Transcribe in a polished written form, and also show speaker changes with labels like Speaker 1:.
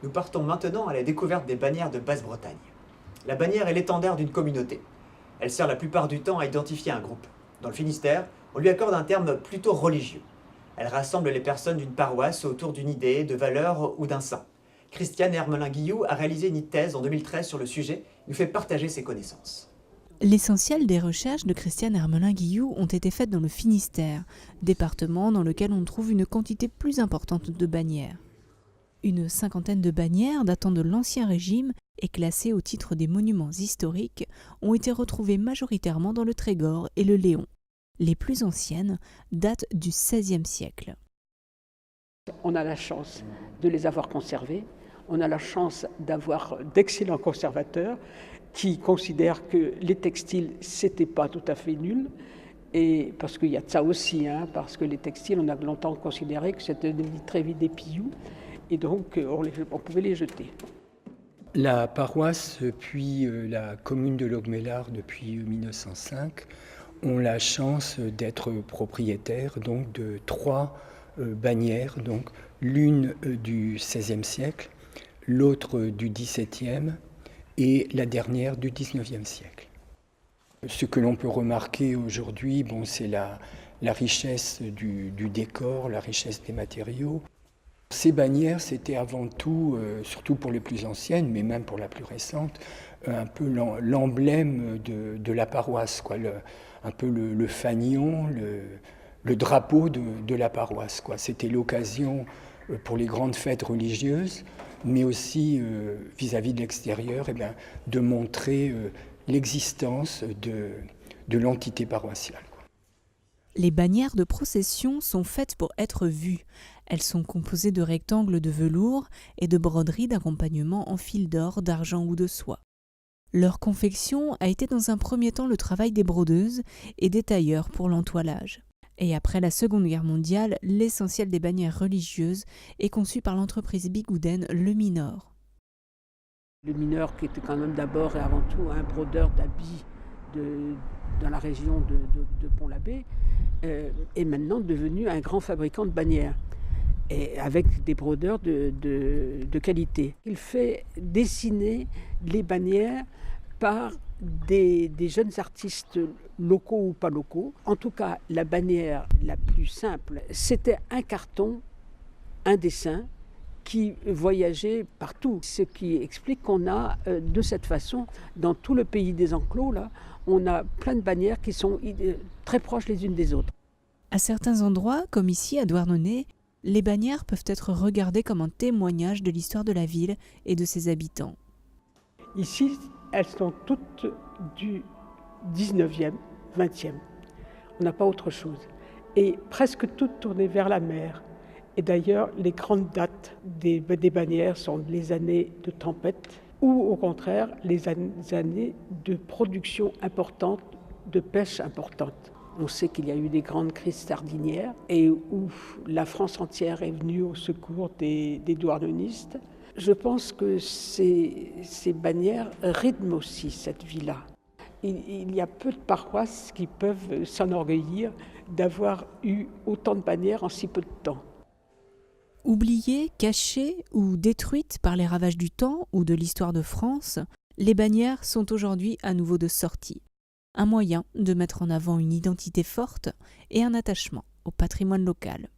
Speaker 1: Nous partons maintenant à la découverte des bannières de Basse-Bretagne. La bannière est l'étendard d'une communauté. Elle sert la plupart du temps à identifier un groupe. Dans le Finistère, on lui accorde un terme plutôt religieux. Elle rassemble les personnes d'une paroisse autour d'une idée, de valeur ou d'un saint. Christiane Hermelin-Guilloux a réalisé une thèse en 2013 sur le sujet et nous fait partager ses connaissances.
Speaker 2: L'essentiel des recherches de Christiane Hermelin-Guilloux ont été faites dans le Finistère, département dans lequel on trouve une quantité plus importante de bannières. Une cinquantaine de bannières datant de l'Ancien Régime et classées au titre des monuments historiques ont été retrouvées majoritairement dans le Trégor et le Léon. Les plus anciennes datent du XVIe siècle.
Speaker 3: On a la chance de les avoir conservées, on a la chance d'avoir d'excellents conservateurs qui considèrent que les textiles, c'était pas tout à fait nul. Et parce qu'il y a de ça aussi, parce que les textiles, on a longtemps considéré que c'était très vite des pilloux. Et donc, on pouvait les jeter.
Speaker 4: La paroisse, puis la commune de Logmellard depuis 1905, ont la chance d'être propriétaires donc, de 3 bannières, donc l'une du XVIe siècle, l'autre du XVIIe et la dernière du XIXe siècle. Ce que l'on peut remarquer aujourd'hui, c'est la richesse du décor, la richesse des matériaux. Ces bannières, c'était avant tout, surtout pour les plus anciennes, mais même pour la plus récente, un peu l'emblème de la paroisse, quoi, un peu le fanion, le drapeau de la paroisse, quoi. C'était l'occasion pour les grandes fêtes religieuses, mais aussi vis-à-vis de l'extérieur, de montrer l'existence de l'entité paroissiale.
Speaker 2: Les bannières de procession sont faites pour être vues. Elles sont composées de rectangles de velours et de broderies d'accompagnement en fil d'or, d'argent ou de soie. Leur confection a été dans un premier temps le travail des brodeuses et des tailleurs pour l'entoilage. Et après la Seconde Guerre mondiale, l'essentiel des bannières religieuses est conçu par l'entreprise bigoudaine Le Minor.
Speaker 3: Le Minor, qui était quand même d'abord et avant tout un brodeur d'habits dans la région de Pont-l'Abbé, est maintenant devenu un grand fabricant de bannières, et avec des brodeurs de qualité. Il fait dessiner les bannières par des jeunes artistes locaux ou pas locaux. En tout cas, la bannière la plus simple, c'était un carton, un dessin, qui voyageait partout. Ce qui explique qu'on a, de cette façon, dans tout le pays des enclos, là, on a plein de bannières qui sont très proches les unes des autres.
Speaker 2: À certains endroits, comme ici à Douarnenez, les bannières peuvent être regardées comme un témoignage de l'histoire de la ville et de ses habitants.
Speaker 3: Ici, elles sont toutes du 19e, 20e. On n'a pas autre chose. Et presque toutes tournées vers la mer. Et d'ailleurs, les grandes dates des bannières sont les années de tempête ou au contraire les années de production importante, de pêche importante. On sait qu'il y a eu des grandes crises sardinières et où la France entière est venue au secours des douarnenistes. Je pense que ces bannières rythment aussi cette vie-là. Il y a peu de paroisses qui peuvent s'enorgueillir d'avoir eu autant de bannières en si peu de temps.
Speaker 2: Oubliées, cachées ou détruites par les ravages du temps ou de l'histoire de France, les bannières sont aujourd'hui à nouveau de sortie. Un moyen de mettre en avant une identité forte et un attachement au patrimoine local.